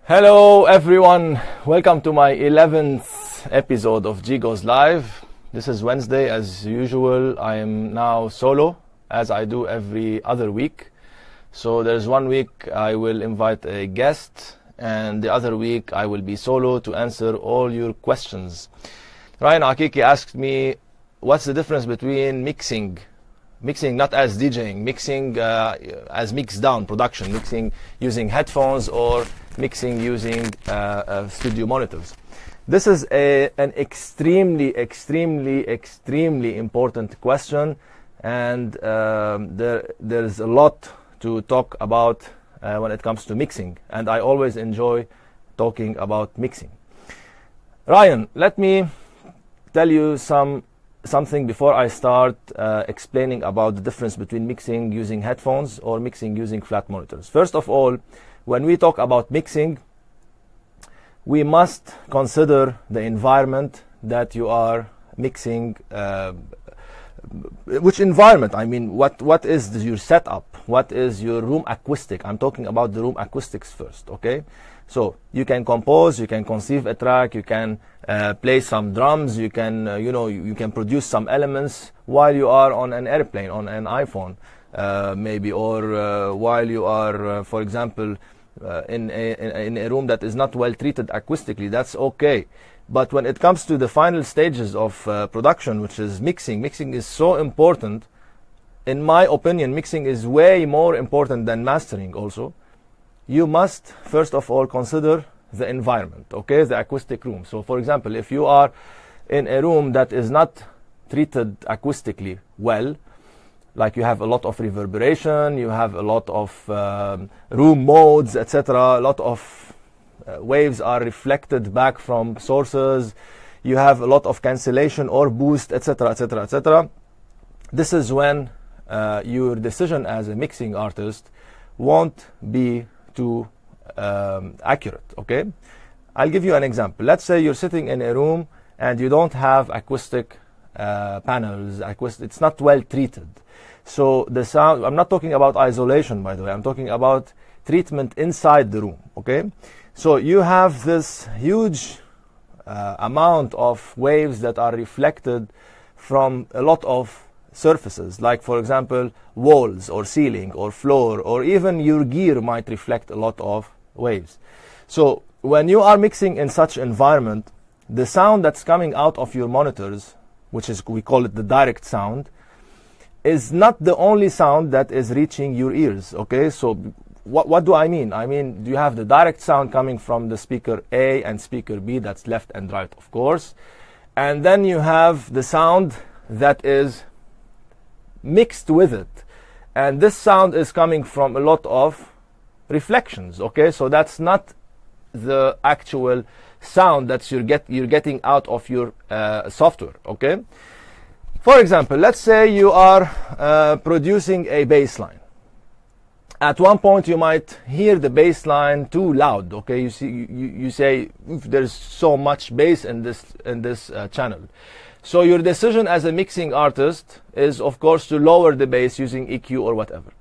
Hello everyone, welcome to my 11th episode of G.GOES Live. This is Wednesday as usual. I am now solo as I do every other week. So there's one week I will invite a guest and the other week I will be solo to answer all your questions. Ryan Akiki asked me what's the difference between mixing not as DJing, mixing as mix down production, mixing using headphones or mixing using studio monitors. This is an extremely important question, and there's a lot to talk about when it comes to mixing, and I always enjoy talking about mixing. Ryan, let me tell you something before I start explaining about the difference between mixing using headphones or mixing using flat monitors. First of all, when we talk about mixing, we must consider the environment that you are mixing. Which environment? I mean, what is your setup? What is your room acoustic? I'm talking about the room acoustics first, okay? So you can compose, you can conceive a track, you can play some drums, you can you can produce some elements while you are on an airplane, on an iPhone, maybe, or while you are, for example, in a room that is not well treated acoustically. That's okay. But when it comes to the final stages of production, which is mixing is so important. In my opinion, mixing is way more important than mastering also. You must first of all consider the environment, okay, the acoustic room. So for example, if you are in a room that is not treated acoustically well, like you have a lot of reverberation, you have a lot of room modes, etc., a lot of waves are reflected back from sources, you have a lot of cancellation or boost, etc., etc., etc. This is when your decision as a mixing artist won't be too accurate, okay? I'll give you an example. Let's say you're sitting in a room and you don't have acoustic panels, it's not well treated. So the sound, I'm not talking about isolation, by the way, I'm talking about treatment inside the room, okay? So you have this huge amount of waves that are reflected from a lot of surfaces, like for example walls or ceiling or floor, or even your gear might reflect a lot of waves. So when you are mixing in such environment, the sound that's coming out of your monitors, which is, we call it the direct sound, is not the only sound that is reaching your ears, okay? So what do I mean? I mean, you have the direct sound coming from the speaker A and speaker B, that's left and right, of course, and then you have the sound that is mixed with it, and this sound is coming from a lot of reflections, okay? So that's not the actual sound that you're getting out of your software, okay? For example, let's say you are producing a bass line. At one point you might hear the bass line too loud, okay? You say there's so much bass in this channel. So your decision as a mixing artist is, of course, to lower the bass using EQ or whatever.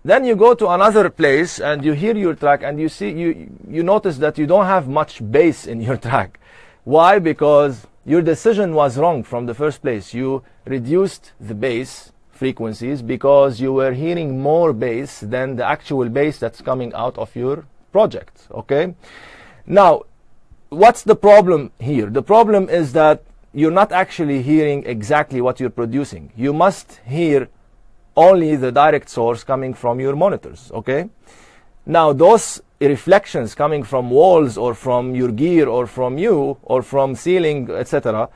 Then you go to another place and you hear your track and you notice that you don't have much bass in your track. Why? Because your decision was wrong from the first place. You reduced the bass frequencies because you were hearing more bass than the actual bass that's coming out of your project, okay? Now, what's the problem here? The problem is that you're not actually hearing exactly what you're producing. You must hear only the direct source coming from your monitors, okay? Now, those reflections coming from walls or from your gear or from you or from ceiling, etc.,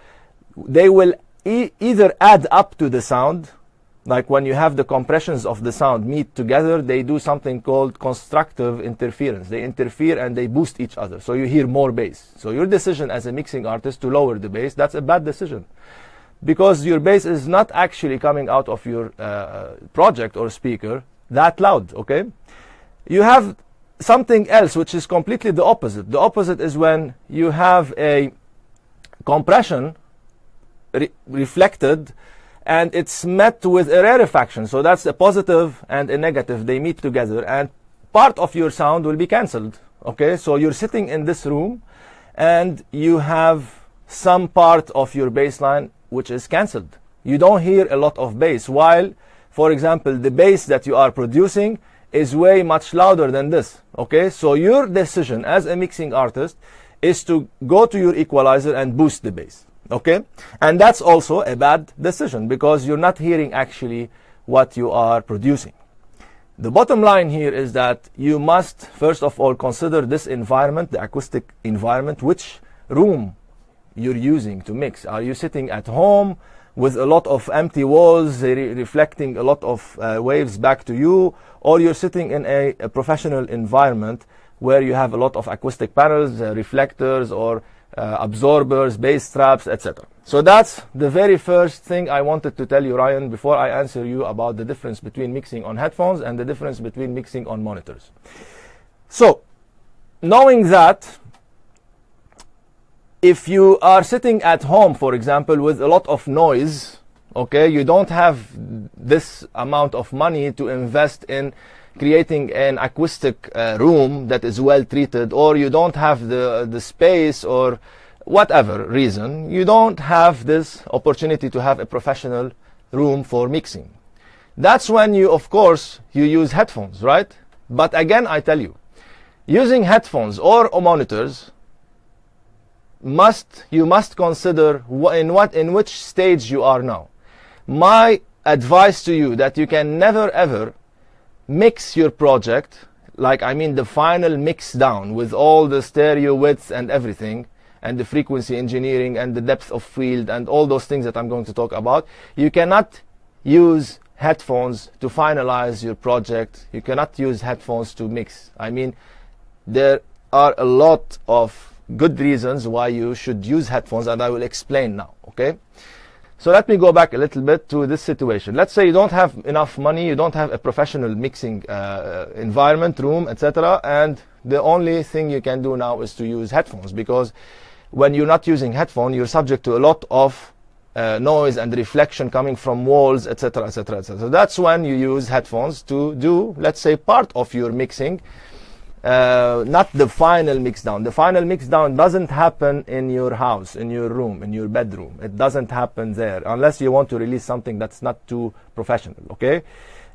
they will either add up to the sound, like when you have the compressions of the sound meet together, they do something called constructive interference. They interfere and they boost each other, so you hear more bass. So your decision as a mixing artist to lower the bass, that's a bad decision, because your bass is not actually coming out of your project or speaker that loud, okay? You have something else which is completely the opposite. The opposite is when you have a compression reflected and it's met with a rarefaction. So that's a positive and a negative. They meet together and part of your sound will be cancelled. Okay, so you're sitting in this room and you have some part of your bass line which is cancelled. You don't hear a lot of bass, while, for example, the bass that you are producing is way much louder than this. Okay, so your decision as a mixing artist is to go to your equalizer and boost the bass. Okay, and that's also a bad decision because you're not hearing actually what you are producing. The bottom line here is that you must first of all consider this environment, the acoustic environment, which room you're using to mix. Are you sitting at home with a lot of empty walls reflecting a lot of waves back to you, or you're sitting in a professional environment where you have a lot of acoustic panels, reflectors, or absorbers, bass traps, etc. So that's the very first thing I wanted to tell you, Ryan, before I answer you about the difference between mixing on headphones and the difference between mixing on monitors. So, knowing that, if you are sitting at home, for example, with a lot of noise, okay, you don't have this amount of money to invest in creating an acoustic room that is well treated, or you don't have the space, or whatever reason, you don't have this opportunity to have a professional room for mixing. That's when you, of course, you use headphones, right? But again, I tell you, using headphones or monitors, you must consider in which stage you are now. My advice to you that you can never ever mix your project, like I mean the final mix down with all the stereo width and everything, and the frequency engineering and the depth of field and all those things that I'm going to talk about. You cannot use headphones to finalize your project. You cannot use headphones to mix. I mean, there are a lot of good reasons why you should use headphones, and I will explain now, okay? So let me go back a little bit to this situation. Let's say you don't have enough money, you don't have a professional mixing environment, room, etc. And the only thing you can do now is to use headphones, because when you're not using headphone, you're subject to a lot of noise and reflection coming from walls, etc., etc., etc. So that's when you use headphones to do, let's say, part of your mixing, not the final mix down. The final mix down doesn't happen in your house, in your room, in your bedroom. It doesn't happen there, unless you want to release something that's not too professional, okay?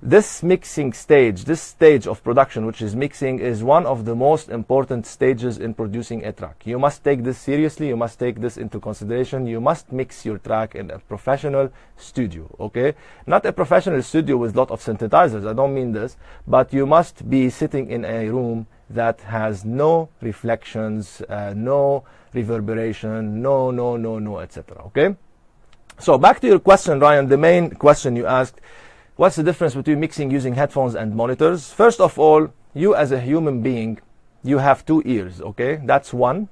This mixing stage, this stage of production, which is mixing, is one of the most important stages in producing a track. You must take this seriously. You must take this into consideration. You must mix your track in a professional studio, okay? Not a professional studio with a lot of synthesizers. I don't mean this, but you must be sitting in a room that has no reflections, no reverberation, no, etc. Okay? So back to your question, Ryan, the main question you asked, what's the difference between mixing using headphones and monitors? First of all, you as a human being, you have two ears, okay? That's one.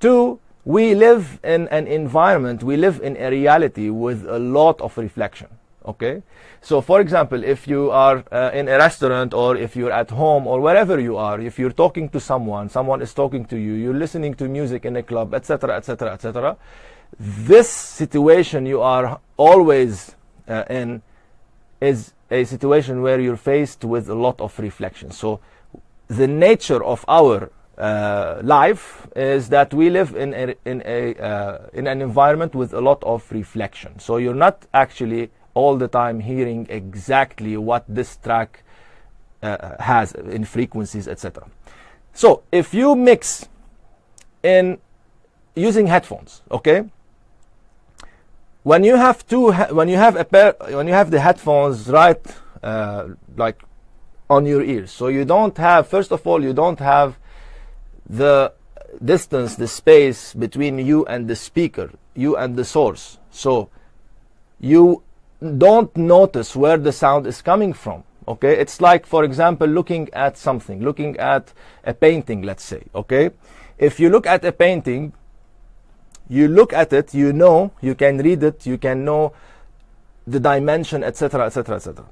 Two, we live in an environment, we live in a reality with a lot of reflection, okay? So for example, if you are in a restaurant, or if you're at home, or wherever you are, if you're talking to someone, someone is talking to you, you're listening to music in a club, etc., etc., etc., this situation you are always in is a situation where you're faced with a lot of reflection. So the nature of our life is that we live in an environment with a lot of reflection. So you're not actually all the time hearing exactly what this track has in frequencies, etc. So if you mix in using headphones, okay, when you have the headphones right like on your ears, so you don't have, first of all, you don't have the distance, the space between you and the speaker, you and the source. So you don't notice where the sound is coming from, okay? It's like, for example, looking at something, looking at a painting, let's say, okay? If you look at a painting, you look at it, you know, you can read it, you can know the dimension, etc., etc., etc.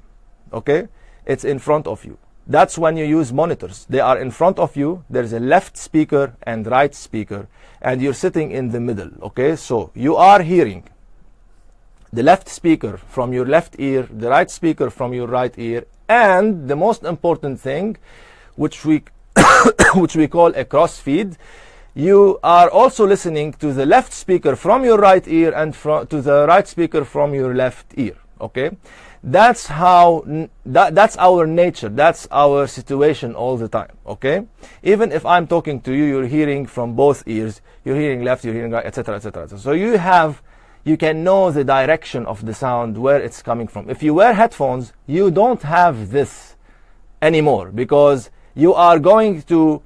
Okay? It's in front of you. That's when you use monitors. They are in front of you. There's a left speaker and right speaker, and you're sitting in the middle. Okay? So you are hearing the left speaker from your left ear, the right speaker from your right ear, and the most important thing, which we which we call a crossfeed, you are also listening to the left speaker from your right ear and to the right speaker from your left ear. Okay, that's how that's our nature, that's our situation all the time. Okay, even if I'm talking to you, you're hearing from both ears, you're hearing left, you're hearing right, etc., etc. So you can know the direction of the sound, where it's coming from. If you wear headphones, you don't have this anymore, because you are going to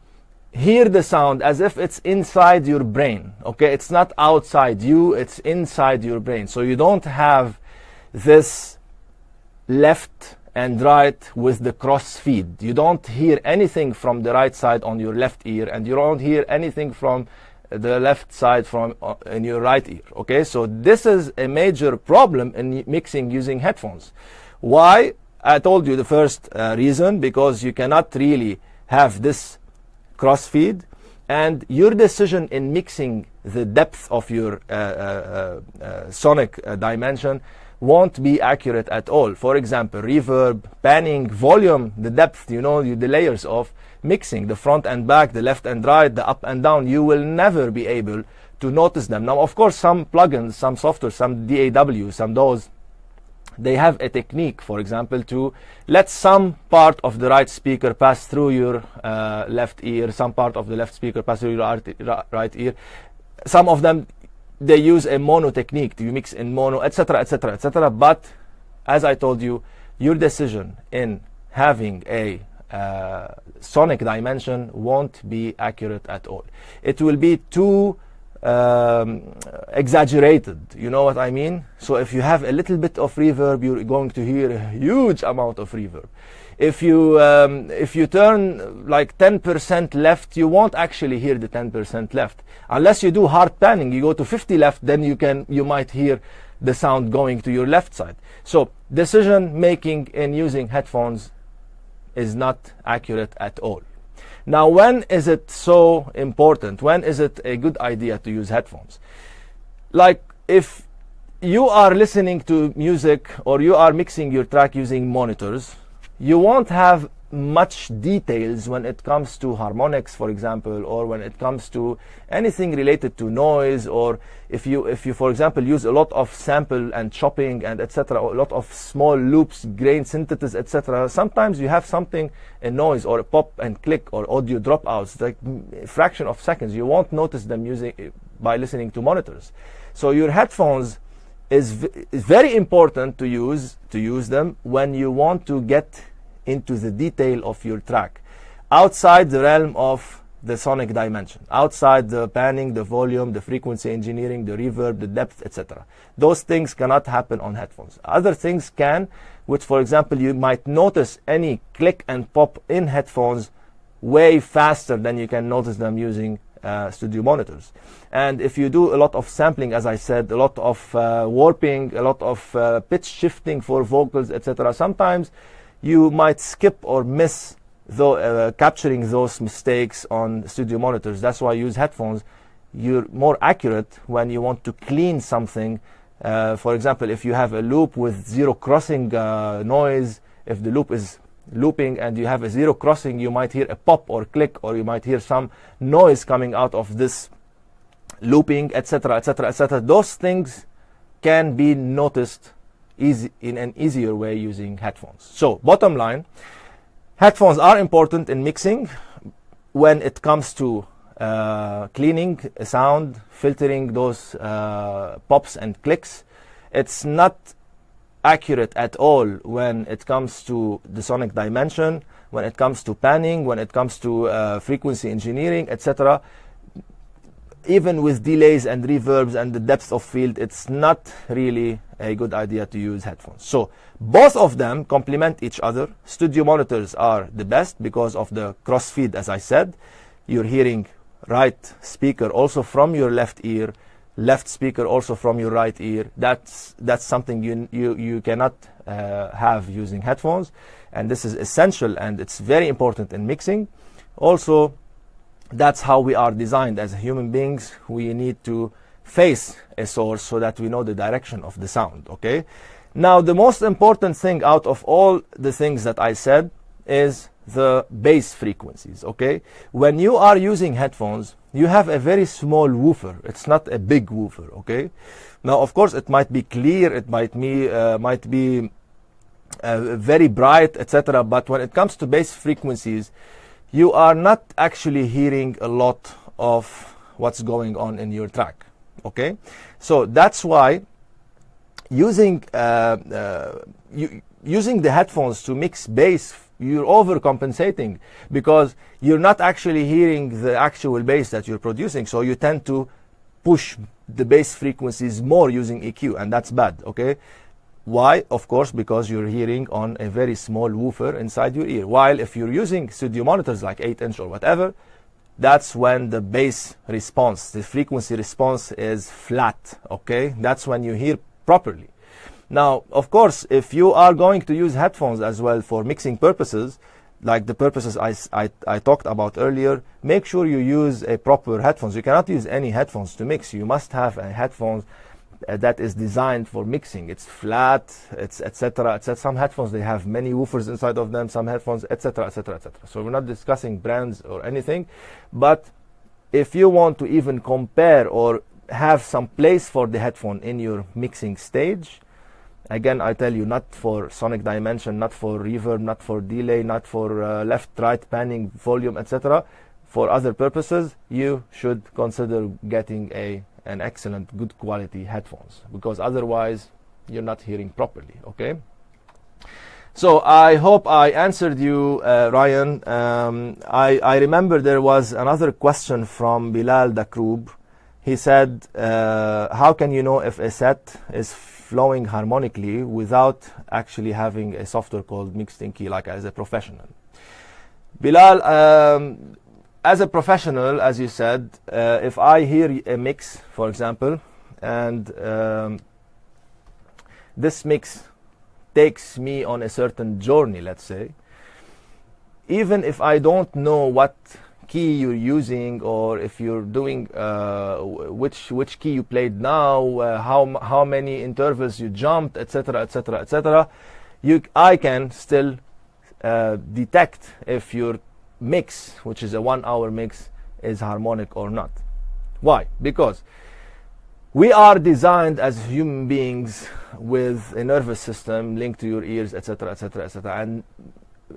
hear the sound as if it's inside your brain. Okay, it's not outside you, it's inside your brain. So you don't have this left and right with the cross feed. You don't hear anything from the right side on your left ear, and you don't hear anything from the left side from in your right ear. Okay, so this is a major problem in mixing using headphones. Why? I told you the first reason, because you cannot really have this crossfeed, and your decision in mixing the depth of your sonic dimension won't be accurate at all. For example, reverb, panning, volume, the depth, you know, the layers of mixing, the front and back, the left and right, the up and down, you will never be able to notice them. Now, of course, some plugins, some software, some DAW, some DAWs, they have a technique, for example, to let some part of the right speaker pass through your left ear, some part of the left speaker pass through your right ear. Some of them, they use a mono technique, to mix in mono, etc., etc., etc. But as I told you, your decision in having a sonic dimension won't be accurate at all. It will be too exaggerated, you know what I mean? So if you have a little bit of reverb, you're going to hear a huge amount of reverb. If you turn like 10% left, you won't actually hear the 10% left. Unless you do hard panning, you go to 50 left, then you might hear the sound going to your left side. So decision making in using headphones is not accurate at all. Now, when is it so important? When is it a good idea to use headphones? Like if you are listening to music or you are mixing your track using monitors, you won't have much details when it comes to harmonics, for example, or when it comes to anything related to noise, or if you for example use a lot of sample and chopping and etc., a lot of small loops, grain synthesis, etc. Sometimes you have something, a noise or a pop and click or audio dropouts, like a fraction of seconds. You won't notice them by listening to monitors. So your headphones is very important to use them when you want to get into the detail of your track, outside the realm of the sonic dimension, outside the panning, the volume, the frequency engineering, the reverb, the depth, etc. Those things cannot happen on headphones. Other things can, which, for example, you might notice any click and pop in headphones way faster than you can notice them using studio monitors. And if you do a lot of sampling, as I said, a lot of warping, a lot of pitch shifting for vocals, etc., sometimes you might skip or miss capturing those mistakes on studio monitors. That's why I use headphones. You're more accurate when you want to clean something. For example, if you have a loop with zero crossing noise, if the loop is looping and you have a zero crossing, you might hear a pop or click, or you might hear some noise coming out of this looping, etc., etc., etc. Those things can be noticed in an easier way using headphones. So bottom line, headphones are important in mixing when it comes to cleaning a sound, filtering those pops and clicks. It's not accurate at all when it comes to the sonic dimension, when it comes to panning, when it comes to frequency engineering, etc. Even with delays and reverbs and the depth of field, it's not really a good idea to use headphones. So both of them complement each other. Studio monitors are the best because of the crossfeed, as I said. You're hearing right speaker also from your left ear, left speaker also from your right ear. That's something you cannot have using headphones, and this is essential and it's very important in mixing. Also, that's how we are designed as human beings. We need to face a source so that we know the direction of the sound. Okay, now the most important thing out of all the things that I said is the bass frequencies, okay? When you are using headphones, you have a very small woofer. It's not a big woofer, okay? Now, of course, it might be clear, it might be very bright, etc. But when it comes to bass frequencies, you are not actually hearing a lot of what's going on in your track, okay? So that's why using using the headphones to mix bass, you're overcompensating because you're not actually hearing the actual bass that you're producing. So you tend to push the bass frequencies more using EQ, and that's bad, okay? Why? Of course, because you're hearing on a very small woofer inside your ear. While if you're using studio monitors like 8-inch or whatever, that's when the bass response, the frequency response is flat, okay? That's when you hear properly. Now, of course, if you are going to use headphones as well for mixing purposes, like the purposes I talked about earlier, make sure you use a proper headphones. You cannot use any headphones to mix. You must have a headphones that is designed for mixing. It's flat, it's etc. etc. Some headphones, they have many woofers inside of them, some headphones, etc. etc. etc. So we're not discussing brands or anything, but if you want to even compare or have some place for the headphone in your mixing stage, again, I tell you, not for sonic dimension, not for reverb, not for delay, not for left, right, panning, volume, etc. For other purposes, you should consider getting an excellent, good quality headphones, because otherwise you're not hearing properly, okay? So I hope I answered you, Ryan. I remember there was another question from Bilal Dakrub. He said, how can you know if a set is flowing harmonically without actually having a software called mixing key, like as a professional? Bilal, as a professional, as you said, if I hear a mix, for example, and this mix takes me on a certain journey, let's say, even if I don't know what key you're using, or if you're doing which key you played now, how many intervals you jumped, etc., etc., etc., I can still detect if your mix, which is a 1 hour mix, is harmonic or not. Why? Because we are designed as human beings with a nervous system linked to your ears, etc., etc., etc., and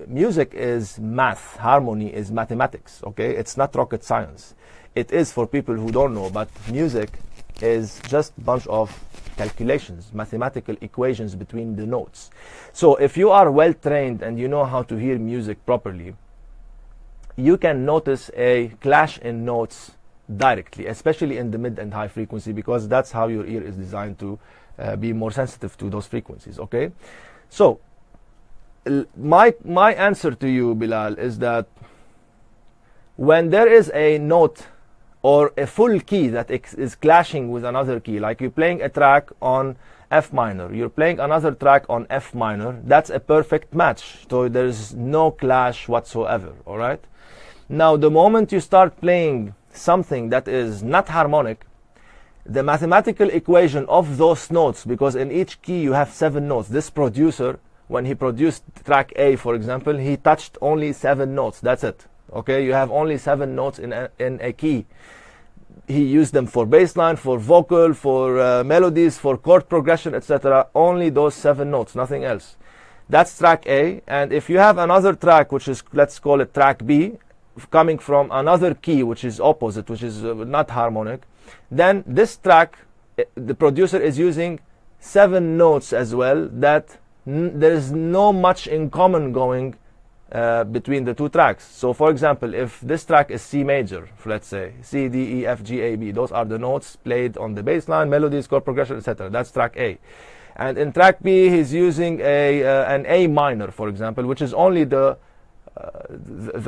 music is math. Harmony is mathematics, okay? It's not rocket science. It is for people who don't know, but music is just a bunch of calculations, mathematical equations between the notes. So if you are well trained and you know how to hear music properly, you can notice a clash in notes directly, especially in the mid and high frequency, because that's how your ear is designed to be more sensitive to those frequencies, okay? So my answer to you, Bilal, is that when there is a note or a full key that is clashing with another key, like you're playing a track on F minor, you're playing another track on F minor, that's a perfect match. So there's no clash whatsoever, all right? Now, the moment you start playing something that is not harmonic, the mathematical equation of those notes, because in each key you have 7 notes. This producer, when he produced track A, for example, he touched only 7 notes. That's it. Okay, you have only 7 notes in a key. He used them for bass line, for vocal, for melodies, for chord progression, etc. Only those 7 notes, nothing else. That's track A. And if you have another track, which is, let's call it track B, coming from another key, which is opposite, which is not harmonic, then this track, the producer is using 7 notes as well, that there is no much in common going between the 2 tracks. So for example, if this track is C major, let's say C, D, E, F, G, A, B, those are the notes played on the bass line, melodies, chord progression, etc. That's track A. And in track B, he's using an A minor, for example, which is only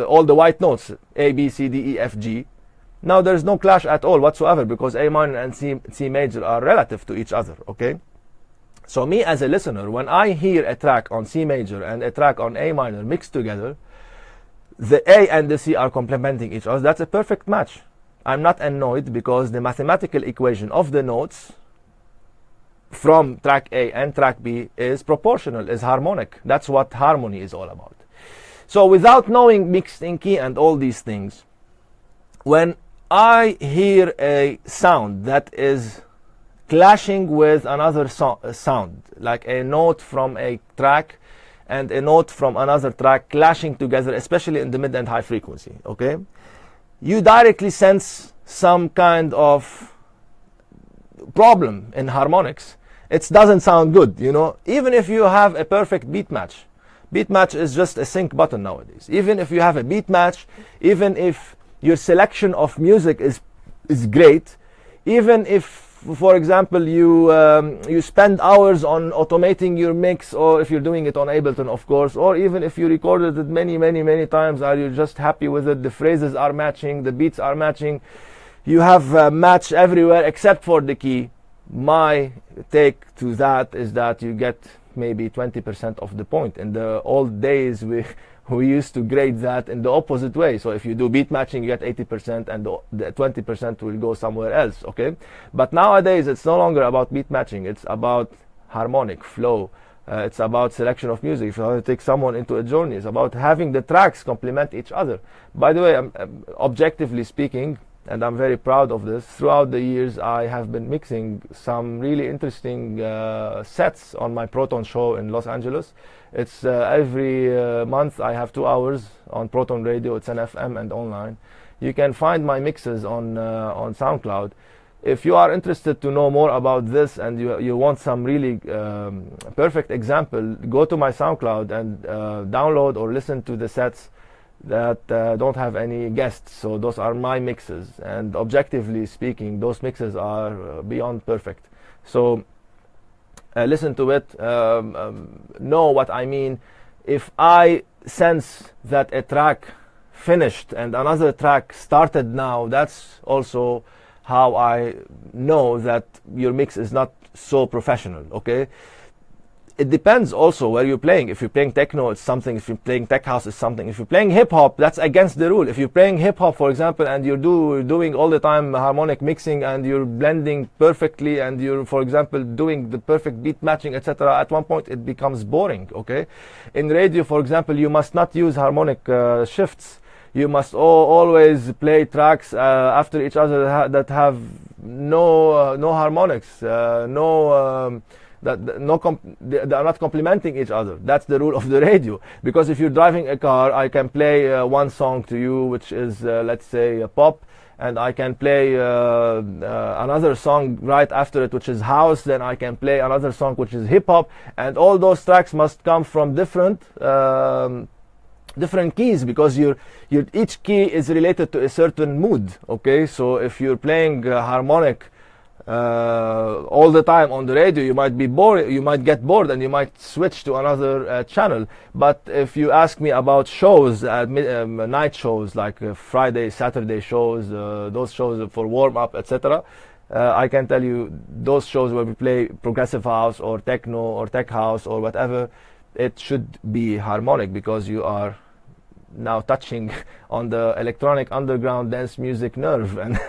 all the white notes, A, B, C, D, E, F, G. Now there's no clash at all whatsoever, because A minor and C major are relative to each other, okay? So me as a listener, when I hear a track on C major and a track on A minor mixed together, the A and the C are complementing each other. That's a perfect match. I'm not annoyed, because the mathematical equation of the notes from track A and track B is proportional, is harmonic. That's what harmony is all about. So without knowing mixed in key and all these things, when I hear a sound that is clashing with another sound, like a note from a track and a note from another track clashing together, especially in the mid and high frequency, okay? You directly sense some kind of problem in harmonics. It doesn't sound good, you know, even if you have a perfect beat match. Beat match is just a sync button nowadays. Even if you have a beat match, even if your selection of music is great, even if, for example, you spend hours on automating your mix, or if you're doing it on Ableton, of course, or even if you recorded it many times, are you just happy with it? The phrases are matching, the beats are matching, you have a match everywhere except for the key. My take to that is that you get maybe 20% of the point. In the old days, we used to grade that in the opposite way. So if you do beat matching, you get 80%, and the 20% will go somewhere else, okay? But nowadays, it's no longer about beat matching. It's about harmonic flow. It's about selection of music. If you want to take someone into a journey, it's about having the tracks complement each other. By the way, objectively speaking, and I'm very proud of this, throughout the years I have been mixing some really interesting sets on my Proton show in Los Angeles. It's every month I have 2 hours on Proton Radio. It's an FM and online. You can find my mixes on SoundCloud. If you are interested to know more about this and you want some really perfect example, go to my SoundCloud and download or listen to the sets that don't have any guests. So those are my mixes, and objectively speaking, those mixes are beyond perfect. So listen to it, know what I mean. If I sense that a track finished and another track started now, that's also how I know that your mix is not so professional, okay? It depends also where you're playing. If you're playing techno, it's something. If you're playing tech house, it's something. If you're playing hip-hop, that's against the rule. If you're playing hip-hop, for example, and you're doing all the time harmonic mixing, and you're blending perfectly, and you're, for example, doing the perfect beat matching, etc., at one point it becomes boring, okay? In radio, for example, you must not use harmonic shifts. You must always play tracks after each other that have no harmonics, they are not complementing each other. That's the rule of the radio. Because if you're driving a car, I can play one song to you, which is, let's say, pop, and I can play another song right after it, which is house. Then I can play another song, which is hip hop, and all those tracks must come from different keys, because each key is related to a certain mood. Okay, so if you're playing harmonic all the time on the radio, you might be bored, you might get bored, and you might switch to another channel. But if you ask me about shows, night shows, like Friday, Saturday shows, those shows for warm-up, etc., I can tell you those shows where we play progressive house or techno or tech house or whatever, it should be harmonic, because you are now touching on the electronic underground dance music nerve, and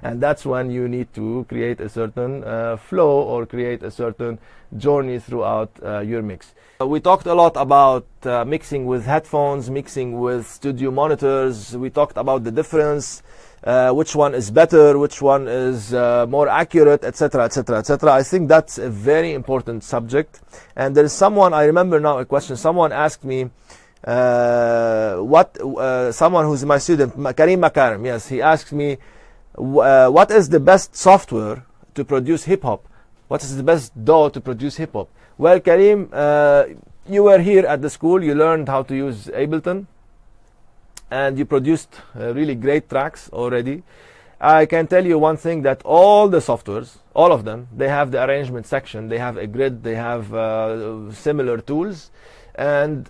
and that's when you need to create a certain flow or create a certain journey throughout your mix. We talked a lot about mixing with headphones, mixing with studio monitors. We talked about the difference, which one is better, which one is more accurate, etc., etc., etc. I think that's a very important subject. And there is someone, I remember now a question, someone asked me, someone who's my student, Karim Makarim, yes, he asked me, what is the best software to produce hip-hop? What is the best DAW to produce hip-hop? Well, Karim, you were here at the school, you learned how to use Ableton, and you produced really great tracks already. I can tell you one thing, that all the softwares, all of them, they have the arrangement section, they have a grid, they have similar tools. And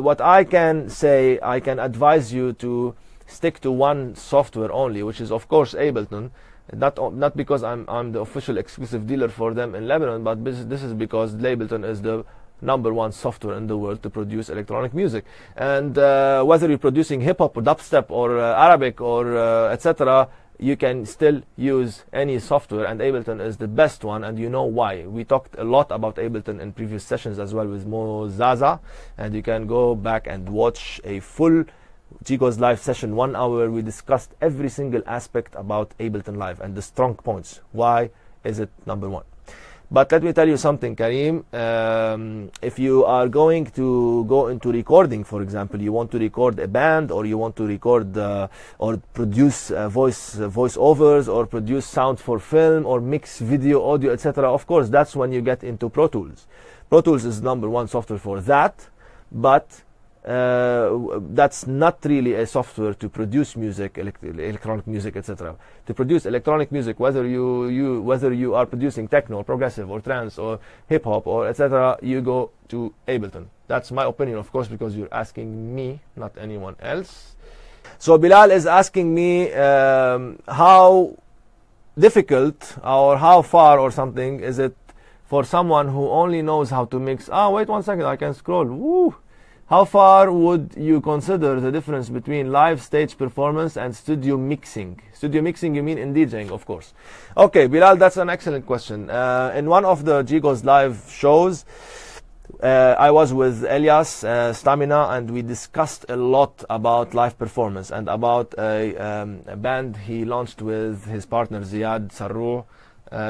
what I can say, I can advise you to stick to one software only, which is of course Ableton. Not because I'm the official exclusive dealer for them in Lebanon, but this is because Ableton is the #1 software in the world to produce electronic music. And whether you're producing hip hop or dubstep or Arabic or etc., you can still use any software, and Ableton is the best one, and you know why. We talked a lot about Ableton in previous sessions as well with Mo Zaza, and you can go back and watch a full G.GOES Live session, 1 hour. We discussed every single aspect about Ableton Live and the strong points. Why is it number one? But let me tell you something, Kareem. If you are going to go into recording, for example, you want to record a band, or you want to record or produce voiceovers, or produce sound for film, or mix video, audio, etc. Of course, that's when you get into Pro Tools. Pro Tools is number one software for that, but that's not really a software to produce music, electronic music, etc. To produce electronic music, whether you are producing techno, or progressive, or trance, or hip hop, or etc., you go to Ableton. That's my opinion, of course, because you're asking me, not anyone else. So Bilal is asking me how difficult or how far or something is it for someone who only knows how to mix. Wait 1 second, I can scroll. Woo! How far would you consider the difference between live stage performance and studio mixing? Studio mixing, you mean in DJing, of course. Okay, Bilal, that's an excellent question. In one of the G.GOES Live shows, I was with Elias Stamina, and we discussed a lot about live performance and about a band he launched with his partner Ziad Sarrou,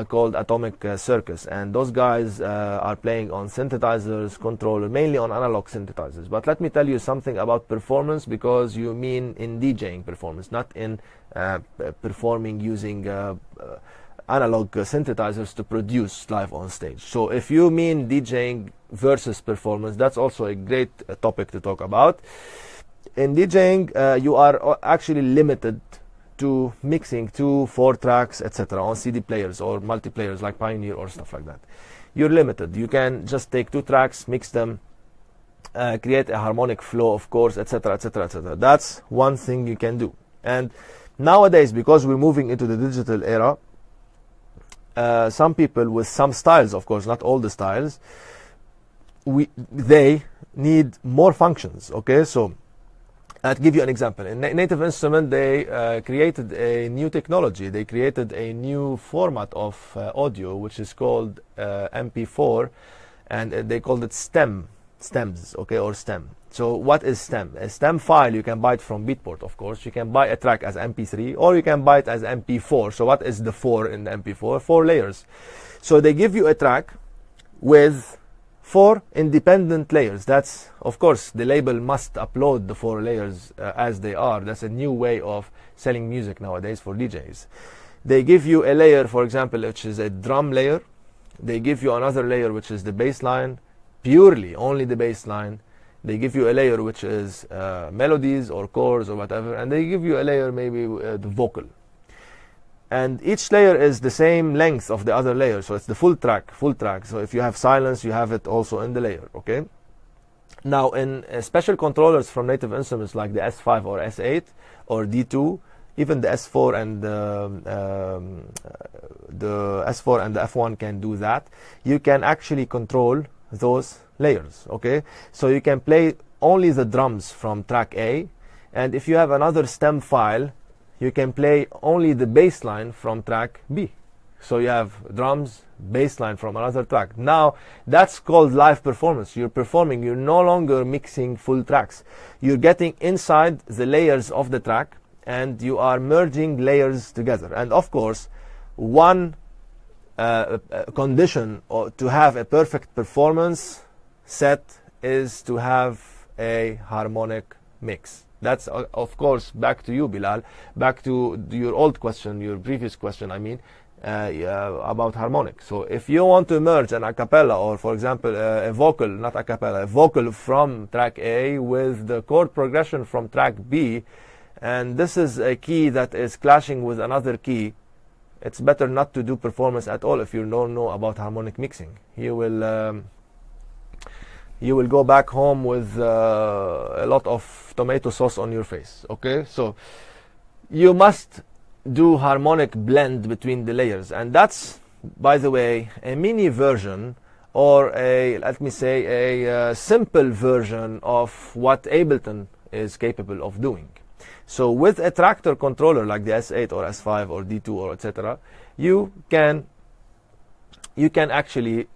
called Atomic Circus, and those guys are playing on synthesizers, controller, mainly on analog synthesizers. But let me tell you something about performance, because you mean in DJing performance, not in performing using analog synthesizers to produce live on stage. So if you mean DJing versus performance, that's also a great topic to talk about. In DJing, you are actually limited to mixing 2-4 tracks, etc. on CD players or multiplayers like Pioneer or stuff like that. You're limited. You can just take 2 tracks, mix them, create a harmonic flow, of course, etc., etc., etc. That's one thing you can do. And nowadays, because we're moving into the digital era, some people with some styles, of course, not all the styles, they need more functions. Okay, so I'll give you an example. In Native Instruments, they created a new technology. They created a new format of audio, which is called MP4, and they called it stems, okay, or stem. So what is stem? A stem file, you can buy it from Beatport, of course. You can buy a track as MP3, or you can buy it as MP4. So what is the 4 in the MP4? 4 layers. So they give you a track with 4 independent layers. That's, of course, the label must upload the 4 layers as they are. That's a new way of selling music nowadays for DJs. They give you a layer, for example, which is a drum layer. They give you another layer, which is the bass line, purely only the bass line. They give you a layer which is melodies or chords or whatever, and they give you a layer maybe the vocal. And each layer is the same length of the other layer, so it's the full track. So if you have silence, you have it also in the layer, okay? Now, in special controllers from Native Instruments like the S5 or S8 or D2, even the S4 and the S4 and the F1 can do that. You can actually control those layers, okay? So you can play only the drums from track A, and if you have another stem file, you can play only the bass line from track B. So you have drums, bass line from another track. Now, that's called live performance. You're performing, you're no longer mixing full tracks. You're getting inside the layers of the track, and you are merging layers together. And of course, one condition to have a perfect performance set is to have a harmonic mix. That's, of course, back to you, Bilal, back to your old question, your previous question, I mean, about harmonic. So if you want to merge an a cappella, or for example, a vocal, not a cappella, a vocal from track A with the chord progression from track B, and this is a key that is clashing with another key, it's better not to do performance at all if you don't know about harmonic mixing. You will go back home with a lot of tomato sauce on your face, okay? So you must do harmonic blend between the layers, and that's, by the way, a mini version, or a, let me say, a simple version of what Ableton is capable of doing. So with a Traktor controller like the S8 or S5 or D2 or etc., you can actually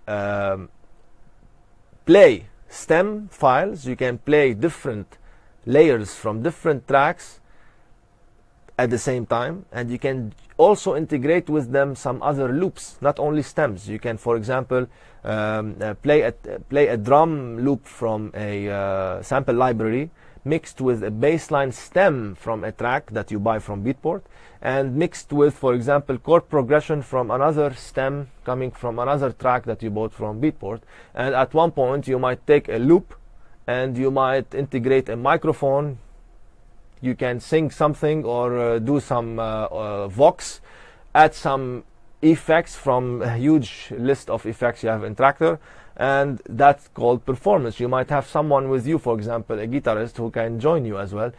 play stem files. You can play different layers from different tracks at the same time, and you can also integrate with them some other loops, not only stems. You can, for example, play a drum loop from a sample library mixed with a bassline stem from a track that you buy from Beatport, and mixed with, for example, chord progression from another stem coming from another track that you bought from Beatport. And at one point you might take a loop and you might integrate a microphone. You can sing something or do some vox, add some effects from a huge list of effects you have in Traktor, and that's called performance. You might have someone with you, for example, a guitarist who can join you as well,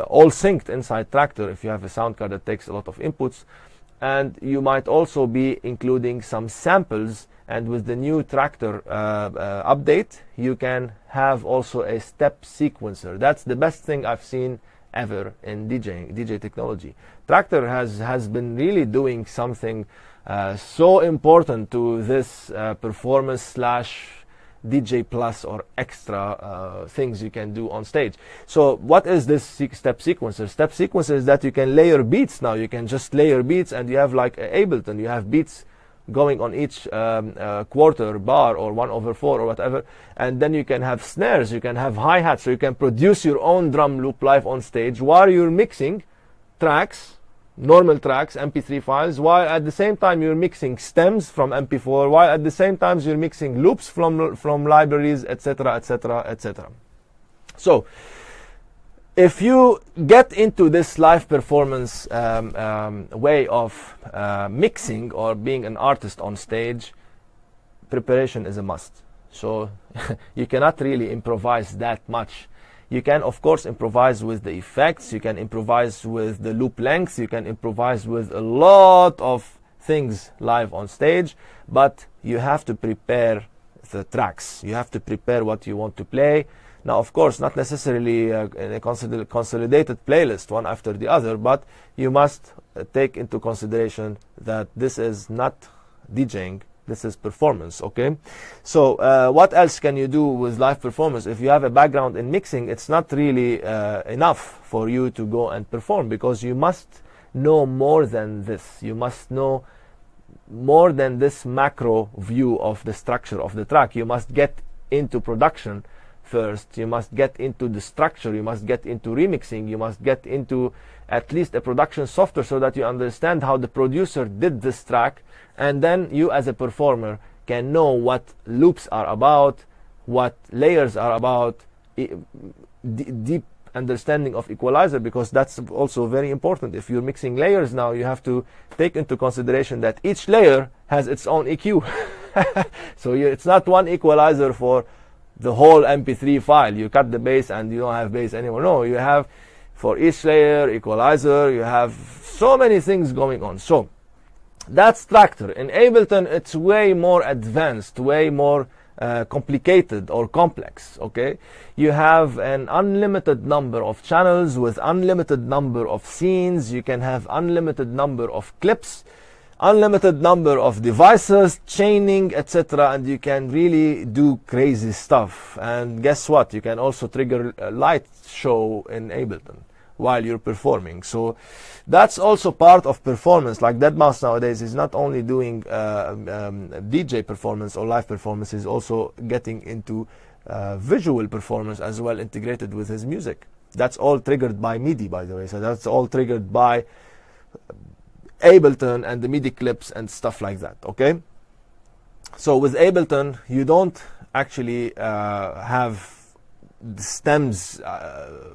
all synced inside Traktor if you have a sound card that takes a lot of inputs. And you might also be including some samples, and with the new Traktor update you can have also a step sequencer. That's the best thing I've seen ever in DJ technology. Traktor has been really doing something so important to this performance slash DJ plus or extra things you can do on stage. So what is this step sequencer? Step sequencer is that you can layer beats now. You can just layer beats, and you have like Ableton. You have beats going on each quarter bar or 1/4 or whatever, and then you can have snares, you can have hi-hats, so you can produce your own drum loop live on stage while you're mixing tracks, normal tracks, MP3 files, while at the same time you're mixing stems from MP4, while at the same time you're mixing loops from libraries, etc., etc., etc. So if you get into this live performance way of mixing or being an artist on stage, preparation is a must. So you cannot really improvise that much. You can, of course, improvise with the effects, you can improvise with the loop length, you can improvise with a lot of things live on stage, but you have to prepare the tracks. You have to prepare what you want to play. Now, of course, not necessarily in a consolidated playlist, one after the other, but you must take into consideration that this is not DJing, this is performance, okay? So what else can you do with live performance? If you have a background in mixing, it's not really enough for you to go and perform, because you must know more than this. You must know more than this macro view of the structure of the track. You must get into production first. You must get into the structure, you must get into remixing, you must get into at least a production software so that you understand how the producer did this track, and then you as a performer can know what loops are about, what layers are about, deep understanding of equalizer, because that's also very important. If you're mixing layers now, you have to take into consideration that each layer has its own EQ. So it's not one equalizer for the whole MP3 file. You cut the bass and you don't have bass anymore. No, you have for each layer equalizer, you have so many things going on. So that's Traktor. In Ableton it's way more advanced, way more complicated or complex, okay? You have an unlimited number of channels with unlimited number of scenes. You can have unlimited number of clips, unlimited number of devices, chaining, etc., and you can really do crazy stuff. And guess what? You can also trigger a light show in Ableton while you're performing. So that's also part of performance. Like deadmau5 nowadays is not only doing DJ performance or live performance, is also getting into visual performance as well, integrated with his music. That's all triggered by MIDI, by the way. So that's all triggered by Ableton and the MIDI clips and stuff like that, okay? So with Ableton, you don't actually have the stems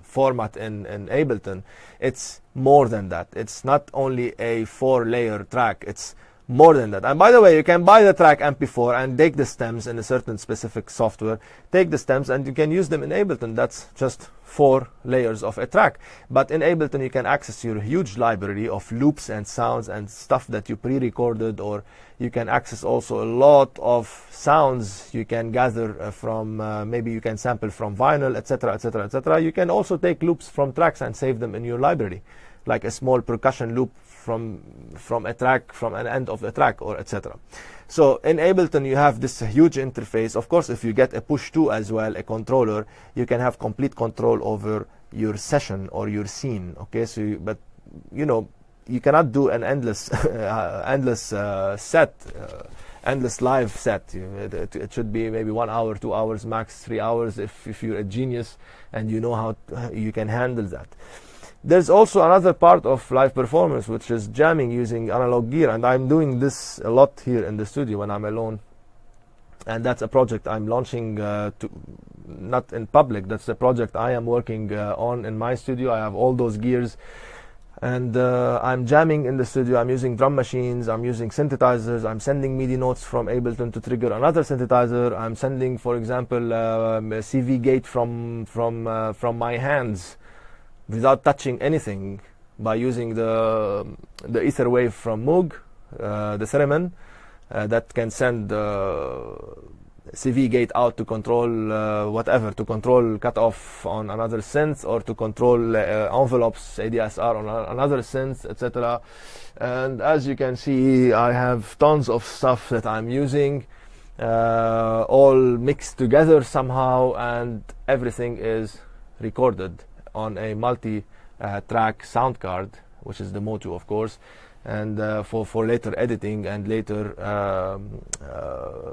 format in Ableton. It's more than that. It's not only a 4-layer track, it's more than that. And by the way, you can buy the track MP4 and take the stems in a certain specific software, take the stems and you can use them in Ableton. That's just 4 layers of a track. But in Ableton, you can access your huge library of loops and sounds and stuff that you pre-recorded, or you can access also a lot of sounds you can gather from, maybe you can sample from vinyl, etc., etc., etc. You can also take loops from tracks and save them in your library, like a small percussion loop from a track, from an end of the track, or etc. So in Ableton you have this huge interface. Of course, if you get a push-to as well, a controller, you can have complete control over your session or your scene. Okay, so but you know, you cannot do an endless endless live set. It should be maybe 1 hour, 2 hours, max 3 hours if you're a genius and you know how you can handle that. There's also another part of live performance, which is jamming using analog gear, and I'm doing this a lot here in the studio when I'm alone. And that's a project I'm launching, not in public. That's a project I am working on in my studio. I have all those gears, and I'm jamming in the studio. I'm using drum machines, I'm using synthesizers, I'm sending MIDI notes from Ableton to trigger another synthesizer. I'm sending, for example, a CV gate from my hands, without touching anything, by using the ether wave from Moog, the theremin, that can send CV gate out to control whatever, to control cutoff on another synth, or to control envelopes, ADSR on another synth, etc. And as you can see, I have tons of stuff that I'm using, all mixed together somehow, and everything is recorded on a multi-track sound card, which is the Motu, of course, and for later editing, and later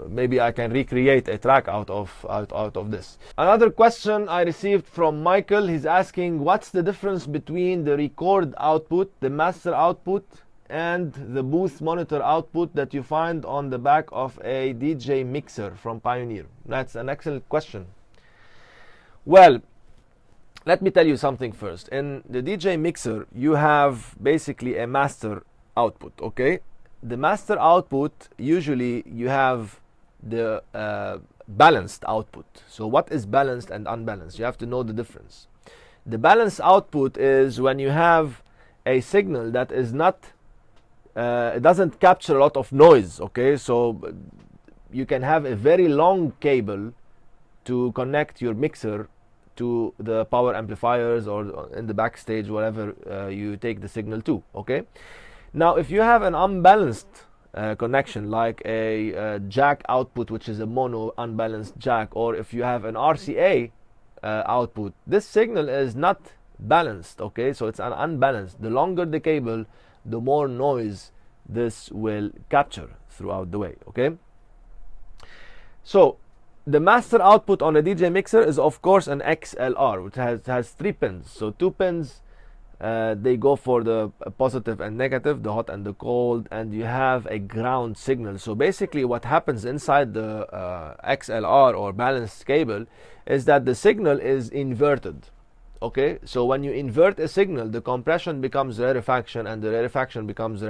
maybe I can recreate a track out of this. Another question I received from Michael. He's asking, what's the difference between the record output, the master output, and the booth monitor output that you find on the back of a DJ mixer from Pioneer? That's an excellent question. Well, let me tell you something first. In the DJ mixer, you have basically a master output, okay? The master output, usually you have the balanced output. So what is balanced and unbalanced? You have to know the difference. The balanced output is when you have a signal that is not, it doesn't capture a lot of noise, okay? So you can have a very long cable to connect your mixer to the power amplifiers, or in the backstage, whatever you take the signal to, okay? Now, if you have an unbalanced connection, like a jack output, which is a mono unbalanced jack, or if you have an RCA output, this signal is not balanced, okay? So it's an unbalanced. The longer the cable, the more noise this will capture throughout the way, okay? So the master output on a DJ mixer is, of course, an XLR, which has 3 pins. So 2 pins, they go for the positive and negative, the hot and the cold, and you have a ground signal. So basically what happens inside the XLR or balanced cable is that the signal is inverted, okay? So when you invert a signal, the compression becomes rarefaction, and the rarefaction becomes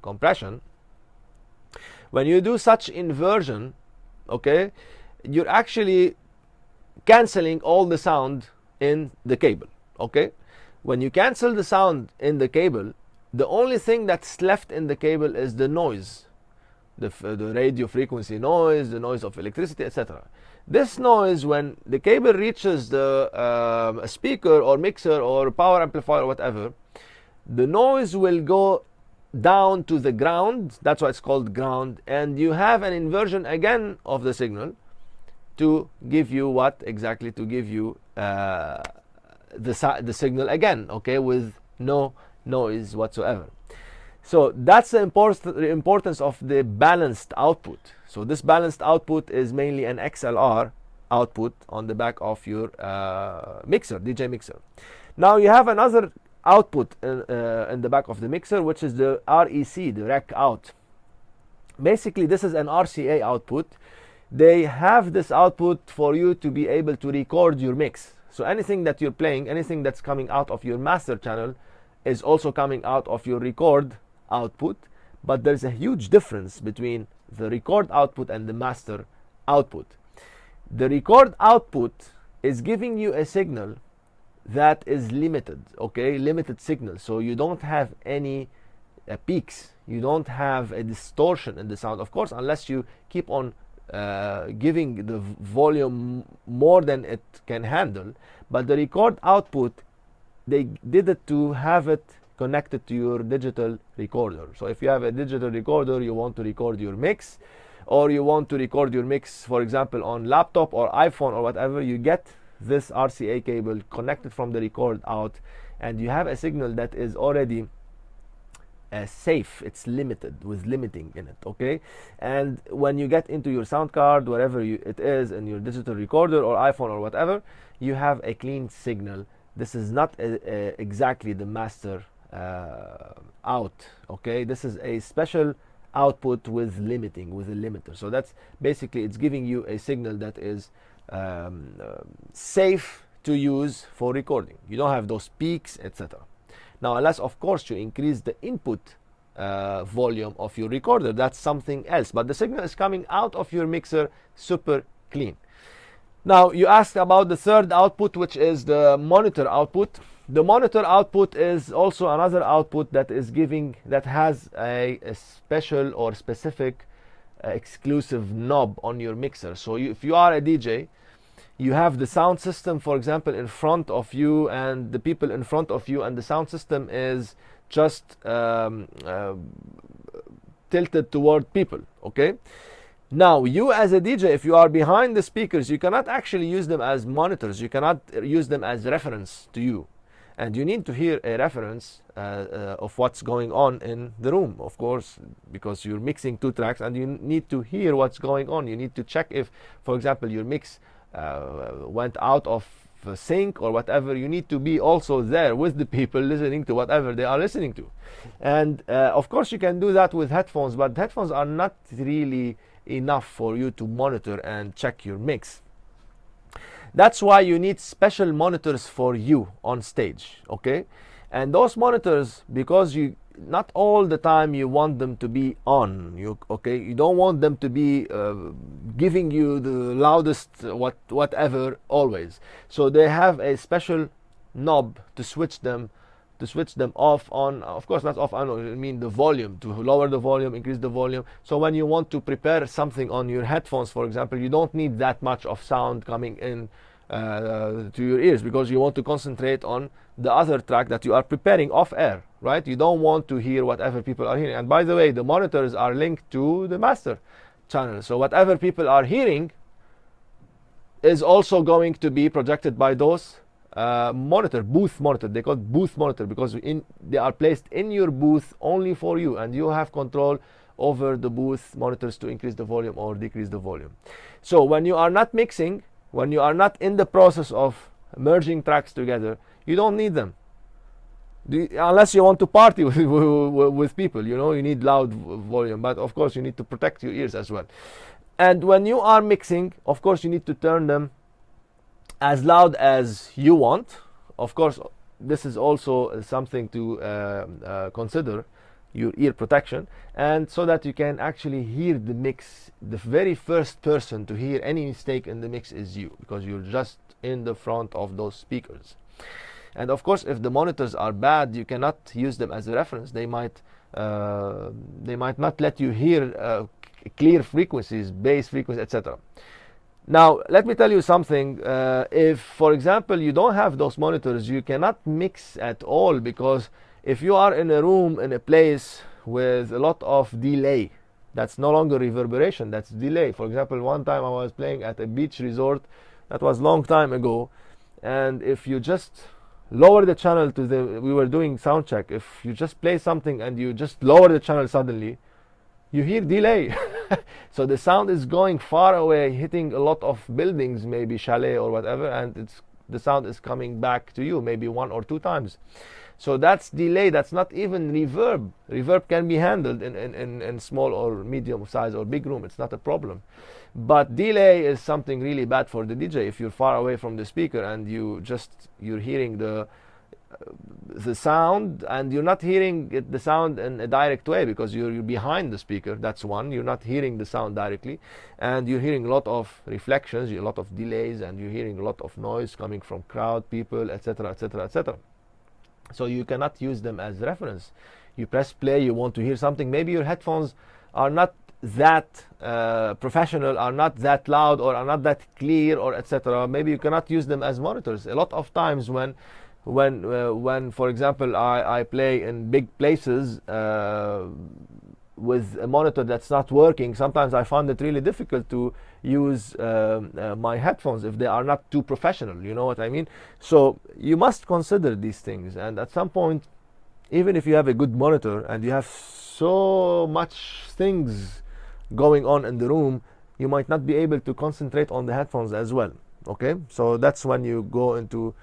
compression. When you do such inversion, okay, you're actually canceling all the sound in the cable, okay? When you cancel the sound in the cable, the only thing that's left in the cable is the noise, the radio frequency noise, the noise of electricity, etc. This noise, when the cable reaches the speaker or mixer or power amplifier or whatever, the noise will go down to the ground. That's why it's called ground, and you have an inversion again of the signal to give you what exactly? To give you the signal again, okay, with no noise whatsoever. So that's the importance of the balanced output. So this balanced output is mainly an XLR output on the back of your mixer, DJ mixer. Now you have another output in the back of the mixer, which is the REC, the rec out. Basically, this is an RCA output. They have this output for you to be able to record your mix. So anything that you're playing, anything that's coming out of your master channel, is also coming out of your record output. but there's a huge difference between the record output and the master output. The record output is giving you a signal that is limited, okay, limited signal, so you don't have any peaks, you don't have a distortion in the sound, of course, unless you keep on giving the volume more than it can handle. But the record output, they did it to have it connected to your digital recorder. So if you have a digital recorder, you want to record your mix, or you want to record your mix, for example, on laptop or iPhone or whatever, you get this RCA cable connected from the record out, and you have a signal that is already safe, it's limited, with limiting in it, okay? And when you get into your sound card, wherever it is in your digital recorder or iPhone or whatever, you have a clean signal. This is not exactly the master out, okay? This is a special output with limiting, with a limiter. So that's basically, it's giving you a signal that is safe to use for recording. You don't have those peaks, etc. Now, unless of course you increase the input volume of your recorder, that's something else, but the signal is coming out of your mixer super clean. Now, you asked about the third output, which is the monitor output. The monitor output is also another output that is giving, that has a special or specific exclusive knob on your mixer. So if you are a DJ, you have the sound system, for example, in front of you, and the people in front of you, and the sound system is just tilted toward people, okay? Now, you as a DJ, if you are behind the speakers, you cannot actually use them as monitors. You cannot use them as reference to you. And you need to hear a reference of what's going on in the room, of course, because you're mixing two tracks, and you need to hear what's going on. You need to check if, for example, your mix went out of sync or whatever. You need to be also there with the people listening to whatever they are listening to. And of course, you can do that with headphones, but headphones are not really enough for you to monitor and check your mix. That's why you need special monitors for you on stage, okay? And those monitors, because you not all the time you want them to be on, okay? You don't want them to be giving you the loudest whatever always. So they have a special knob to switch them off, on, of course not off, I mean the volume, to lower the volume, increase the volume. So when you want to prepare something on your headphones, for example, you don't need that much of sound coming in to your ears, because you want to concentrate on the other track that you are preparing off air, right? You don't want to hear whatever people are hearing. And by the way, the monitors are linked to the master channel, so whatever people are hearing is also going to be projected by those booth monitor. They call it booth monitor because they are placed in your booth only for you, and you have control over the booth monitors to increase the volume or decrease the volume. So when you are not mixing, when you are not in the process of merging tracks together, you don't need them. Unless you want to party with people, you know, you need loud volume, but of course you need to protect your ears as well. And when you are mixing, of course you need to turn them as loud as you want. Of course, this is also something to consider, your ear protection, and so that you can actually hear the mix. The very first person to hear any mistake in the mix is you, because you're just in the front of those speakers. And of course, if the monitors are bad, you cannot use them as a reference. They might not let you hear clear frequencies, bass frequencies, etc. Now, let me tell you something. If, for example, you don't have those monitors, you cannot mix at all, because if you are in a room, in a place with a lot of delay, that's no longer reverberation, that's delay. For example, one time I was playing at a beach resort, that was a long time ago, and if you just lower the channel to we were doing sound check, if you just play something and you just lower the channel suddenly, you hear delay. So the sound is going far away, hitting a lot of buildings, maybe chalet or whatever, and the sound is coming back to you maybe 1 or 2 times. So that's delay, that's not even reverb. Reverb can be handled in small or medium size or big room, it's not a problem. But delay is something really bad for the DJ. If you're far away from the speaker and you're hearing the the sound, and you're not hearing the sound in a direct way because you're behind the speaker. That's one. You're not hearing the sound directly, and you're hearing a lot of reflections, a lot of delays, and you're hearing a lot of noise coming from crowd, people, etc., etc., etc. So you cannot use them as reference. You press play, you want to hear something. Maybe your headphones are not that professional, are not that loud, or are not that clear, or etc. Maybe you cannot use them as monitors. A lot of times when for example I play in big places with a monitor that's not working, sometimes I find it really difficult to use my headphones if they are not too professional, you know what I mean? So you must consider these things, and at some point, even if you have a good monitor and you have so much things going on in the room, you might not be able to concentrate on the headphones as well. Okay, so that's when you go into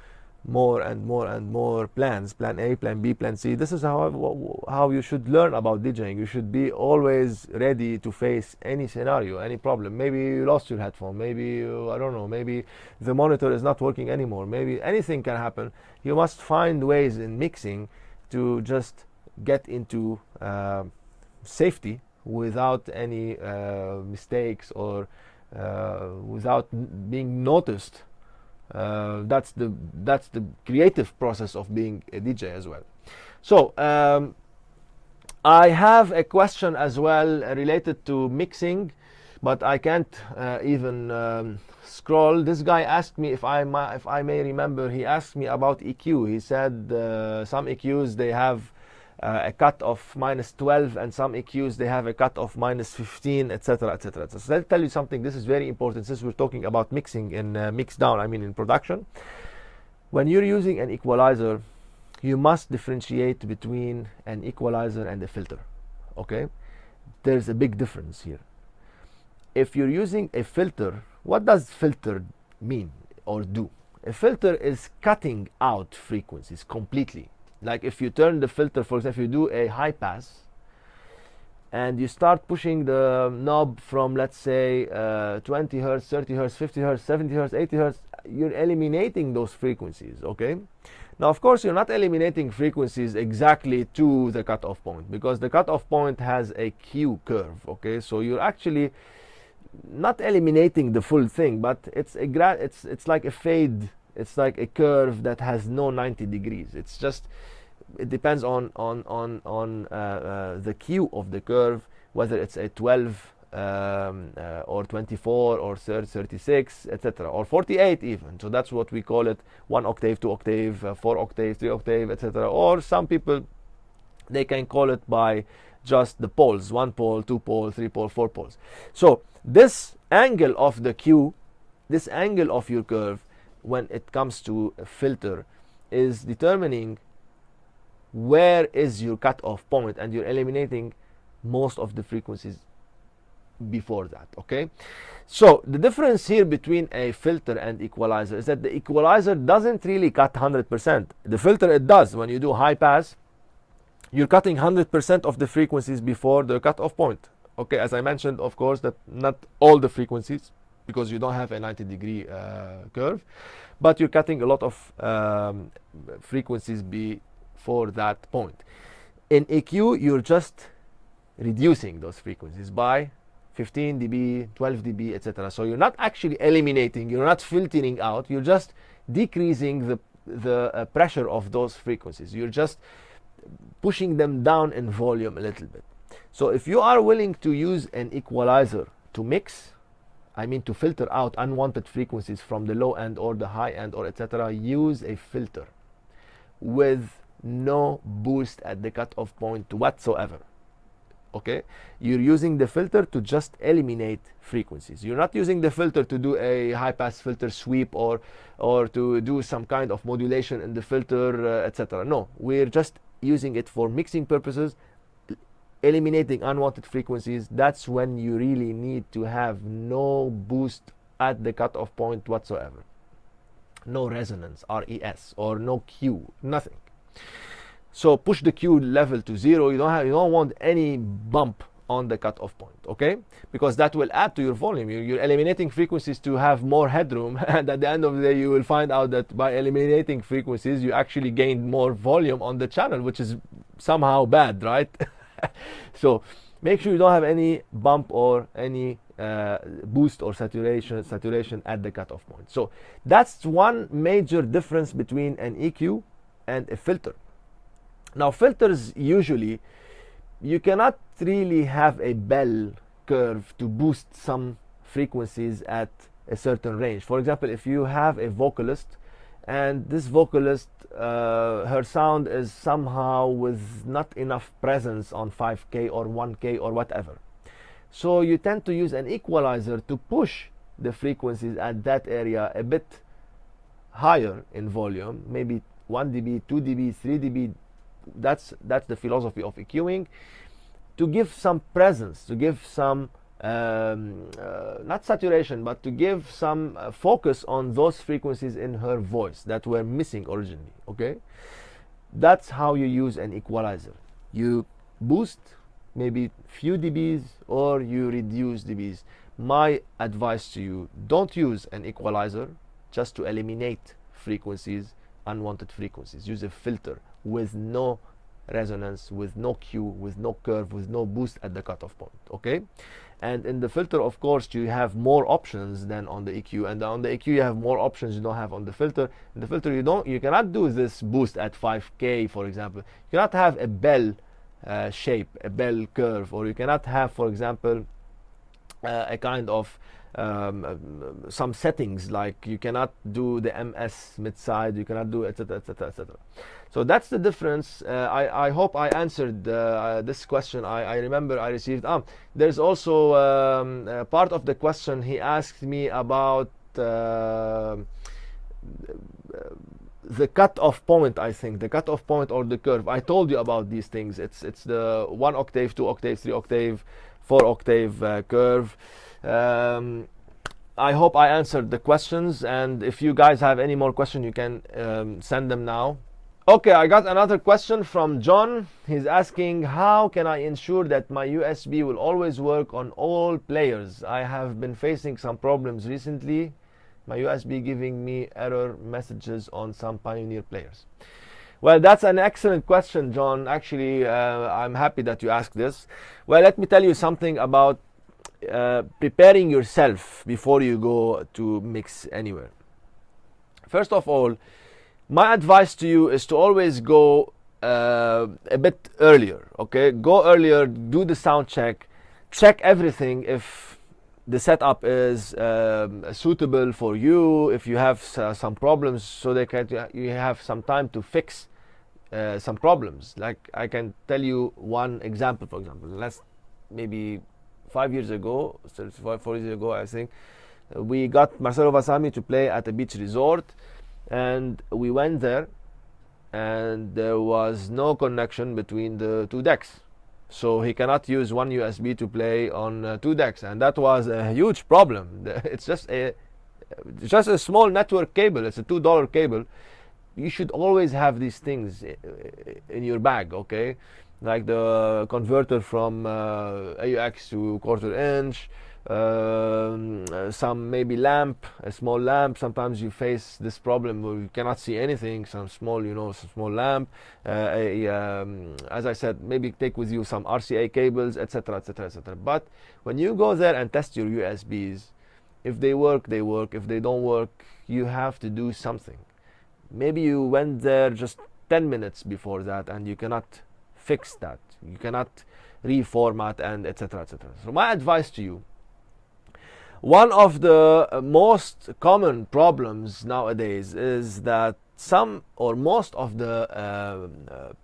more and more and more plans, plan A, plan B, plan C. This is how you should learn about DJing. You should be always ready to face any scenario, any problem. Maybe you lost your headphone, maybe I don't know, maybe the monitor is not working anymore, maybe anything can happen. You must find ways in mixing to just get into safety without any mistakes, or without being noticed. That's the creative process of being a DJ as well. So I have a question as well related to mixing, but I can't even scroll. This guy asked me, if I may remember, he asked me about EQ. He said some EQs they have a cut of -12, and some EQs they have a cut of -15, etc., etc. So I'll tell you something. This is very important since we're talking about mixing in mix down, I mean in production. When you're using an equalizer, you must differentiate between an equalizer and a filter. Okay, there's a big difference here. If you're using a filter, what does filter mean or do? A filter is cutting out frequencies completely. Like if you turn the filter, for example, if you do a high pass and you start pushing the knob from, let's say, 20 hertz, 30 hertz, 50 hertz, 70 hertz, 80 hertz, you're eliminating those frequencies. Okay, now of course you're not eliminating frequencies exactly to the cutoff point, because the cutoff point has a Q curve. Okay, so you're actually not eliminating the full thing, but it's like a fade. It's like a curve that has no 90 degrees. It's just, it depends on the Q of the curve, whether it's a 12 or 24 or 36, etc., or 48 even. So that's what we call it: 1 octave, 2 octave, 4 octave, 3 octave, etc. Or some people, they can call it by just the poles: 1 pole, 2 pole, 3 pole, 4 poles. So this angle of the Q, this angle of your curve, when it comes to a filter, is determining where is your cutoff point, and you're eliminating most of the frequencies before that. Okay, so the difference here between a filter and equalizer is that the equalizer doesn't really cut 100%. The filter, it does. When you do high pass, you're cutting 100% of the frequencies before the cutoff point. Okay, as I mentioned, of course, that not all the frequencies, because you don't have a 90-degree curve, but you're cutting a lot of frequencies before that point. In EQ, you're just reducing those frequencies by 15 dB, 12 dB, etc. So you're not actually eliminating, you're not filtering out, you're just decreasing the pressure of those frequencies. You're just pushing them down in volume a little bit. So if you are willing to use an equalizer to mix, I mean to filter out unwanted frequencies from the low end or the high end, or etc., use a filter with no boost at the cutoff point whatsoever. Okay, you're using the filter to just eliminate frequencies. You're not using the filter to do a high pass filter sweep, or to do some kind of modulation in the filter, etc. No, we're just using it for mixing purposes, eliminating unwanted frequencies. That's when you really need to have no boost at the cutoff point whatsoever, no resonance, RES, or no Q, nothing. So push the Q level to 0. You don't want any bump on the cutoff point, okay? Because that will add to your volume. You're eliminating frequencies to have more headroom, and at the end of the day, you will find out that by eliminating frequencies, you actually gained more volume on the channel, which is somehow bad, right? So make sure you don't have any bump or any boost or saturation at the cutoff point. So that's one major difference between an EQ and a filter. Now, filters usually, you cannot really have a bell curve to boost some frequencies at a certain range. For example, if you have a vocalist and this vocalist, her sound is somehow with not enough presence on 5K or 1K or whatever. So you tend to use an equalizer to push the frequencies at that area a bit higher in volume, maybe 1 dB, 2 dB, 3 dB. That's the philosophy of EQing, to give some presence, to give some not saturation, but to give some focus on those frequencies in her voice that were missing originally, okay? That's how you use an equalizer. You boost maybe few dBs or you reduce dBs. My advice to you, don't use an equalizer just to eliminate frequencies, unwanted frequencies. Use a filter with no resonance, with no Q, with no curve, with no boost at the cutoff point, okay? And in the filter, of course, you have more options than on the EQ, and on the EQ you have more options you don't have on the filter. In the filter you cannot do this boost at 5K, for example. You cannot have a bell shape, a bell curve, or you cannot have, for example, a kind of some settings, like you cannot do the MS mid-side, you cannot do etc, etc, etc. So that's the difference. I hope I answered this question. I remember I received there's also part of the question he asked me about the cutoff point. I think the cutoff point or the curve. I told you about these things. It's the 1 octave, 2 octave, 3 octave, 4 octave curve. I hope I answered the questions, and if you guys have any more questions, you can send them now. Okay, I got another question from John. He's asking, how can I ensure that my USB will always work on all players? I have been facing some problems recently. My USB giving me error messages on some Pioneer players. Well, that's an excellent question, John. Actually, I'm happy that you asked this. Well, let me tell you something about preparing yourself before you go to mix anywhere. First of all, my advice to you is to always go a bit earlier, okay? Go earlier, do the sound check, check everything if the setup is suitable for you, if you have some problems, so you have some time to fix some problems. Like, I can tell you one example, for example. Maybe 5 years ago, 4 years ago, I think, we got Marcelo Vasami to play at a beach resort, and we went there, and there was no connection between the two decks. So he cannot use one USB to play on 2 decks, and that was a huge problem. It's just a small network cable. It's a $2 cable. You should always have these things in your bag, okay? Like the converter from AUX to 1/4 inch, some maybe lamp, a small lamp. Sometimes you face this problem where you cannot see anything, some small, some small lamp. As I said, maybe take with you some RCA cables, etc, etc, etc. But when you go there and test your USBs, if they work, they work. If they don't work, you have to do something. Maybe you went there just 10 minutes before that and you cannot fix that. You cannot reformat and etc, etc. So my advice to you, one of the most common problems nowadays is that some or most of the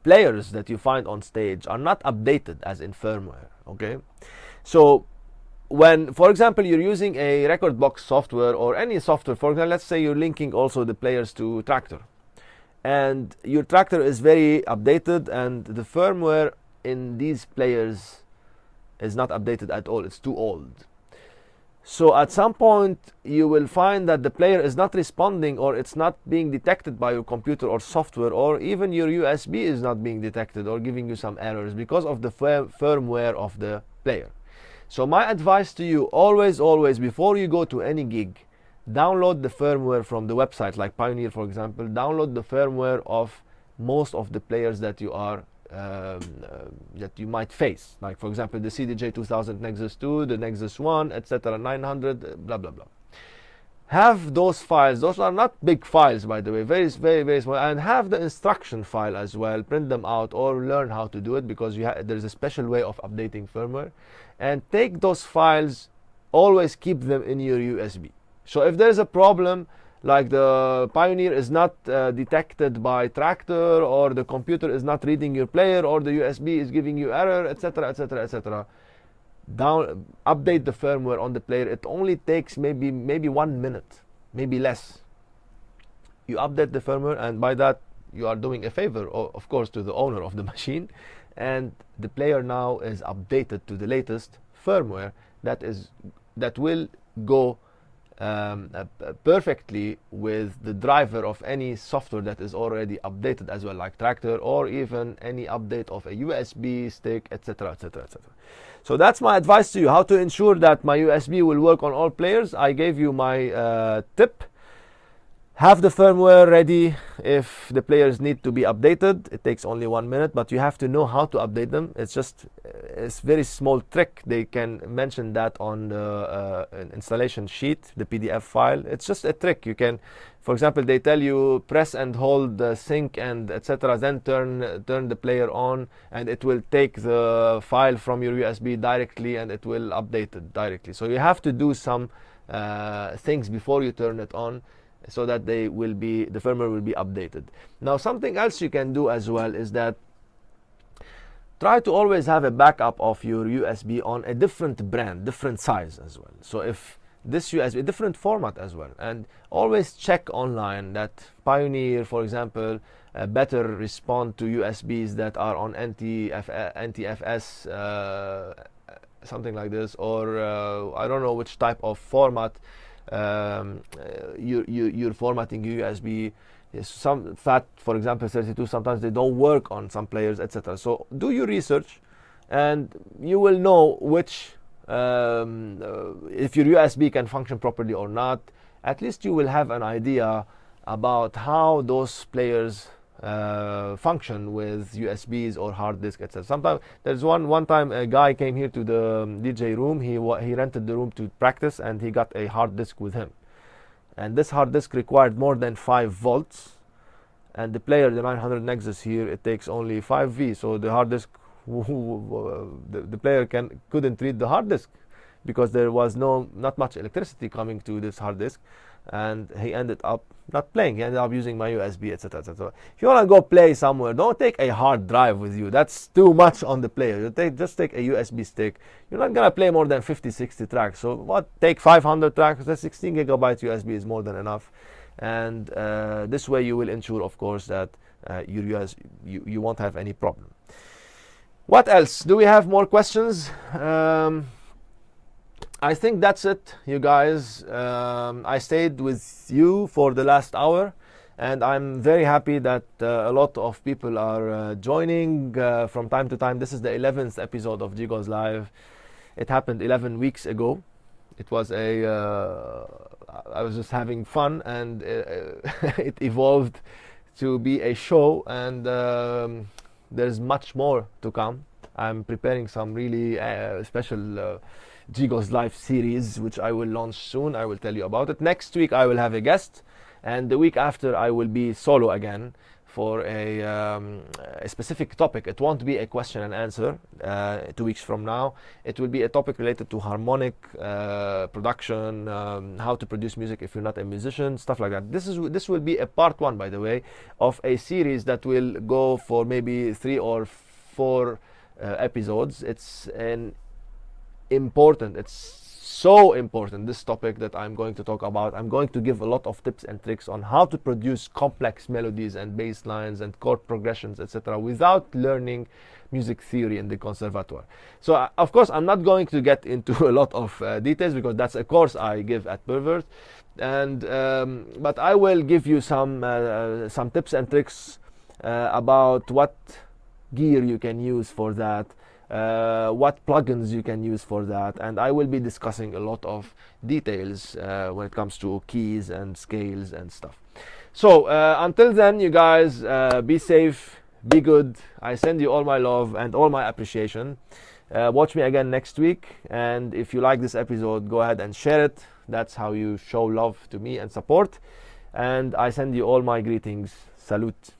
players that you find on stage are not updated as in firmware, okay? So when, for example, you're using a record box software or any software, for example, let's say you're linking also the players to Traktor, and your Traktor is very updated and the firmware in these players is not updated at all, it's too old. So at some point you will find that the player is not responding, or it's not being detected by your computer or software, or even your USB is not being detected or giving you some errors because of the firmware of the player. So my advice to you, always, before you go to any gig, download the firmware from the website, like Pioneer, for example. Download the firmware of most of the players that you are that you might face. Like, for example, the CDJ 2000 Nexus 2, the Nexus 1, etc., 900, blah, blah, blah. Have those files. Those are not big files, by the way, very, very small. And have the instruction file as well. Print them out or learn how to do it, because there's a special way of updating firmware. And take those files, always keep them in your USB. So if there's a problem, like the Pioneer is not detected by Tractor, or the computer is not reading your player, or the USB is giving you error, etc., etc., etc., update the firmware on the player. It only takes maybe 1 minute, maybe less. You update the firmware, and by that you are doing a favor, of course, to the owner of the machine, and the player now is updated to the latest firmware that will go perfectly with the driver of any software that is already updated as well, like Tractor, or even any update of a USB stick, etc., etc., etc. So that's my advice to you, how to ensure that my USB will work on all players. I gave you my tip. Have the firmware ready if the players need to be updated. It takes only 1 minute, but you have to know how to update them. It's very small trick. They can mention that on the installation sheet, the PDF file. It's just a trick. You can, for example, they tell you press and hold the sync and etc. Then turn the player on, and it will take the file from your USB directly, and it will update it directly. So you have to do some things before you turn it on, so that the firmware will be updated. Now, something else you can do as well is that try to always have a backup of your USB on a different brand, different size as well. So if this USB, different format as well, and always check online that Pioneer, for example, better respond to USBs that are on NTFS, something like this, or I don't know which type of format you're formatting your USB. Some FAT, for example, 32, sometimes they don't work on some players, etc. So do your research, and you will know which if your USB can function properly or not. At least you will have an idea about how those players function with USBs or hard disk, etc. Sometimes there's one time a guy came here to the DJ room. He rented the room to practice, and he got a hard disk with him, and this hard disk required more than 5 volts, and the player, the 900 Nexus here, it takes only 5V. So the hard disk, the player couldn't read the hard disk because there was not much electricity coming to this hard disk, and he ended up not playing. He ended up using my USB, etc., etc. If you want to go play somewhere, don't take a hard drive with you. That's too much on the player. Just take a USB stick. You're not gonna play more than 50, 60 tracks. So take 500 tracks. The 16 gigabyte USB is more than enough. And this way you will ensure, of course, that you won't have any problem. What else? Do we have more questions? I think that's it, you guys. I stayed with you for the last hour, and I'm very happy that a lot of people are joining from time to time. This is the 11th episode of G.GOES Live. It happened 11 weeks ago. It was I was just having fun, and it evolved to be a show, and there's much more to come. I'm preparing some really special G.GOES Live series, which I will launch soon. I will tell you about it. Next week I will have a guest, and the week after I will be solo again for a specific topic. It won't be a question and answer 2 weeks from now. It will be a topic related to harmonic production, how to produce music if you're not a musician, stuff like that. This will be a part 1, by the way, of a series that will go for maybe 3 or 4 episodes. It's so important, this topic that I'm going to talk about. I'm going to give a lot of tips and tricks on how to produce complex melodies and bass lines and chord progressions, etc., without learning music theory in the conservatoire. So of course I'm not going to get into a lot of details, because that's a course I give at Per-vurt, and but I will give you some tips and tricks about what gear you can use for that, what plugins you can use for that, and I will be discussing a lot of details when it comes to keys and scales and stuff. So until then, you guys, be safe, be good. I send you all my love and all my appreciation. Watch me again next week, and if you like this episode, go ahead and share it. That's how you show love to me and support. And I send you all my greetings. Salute.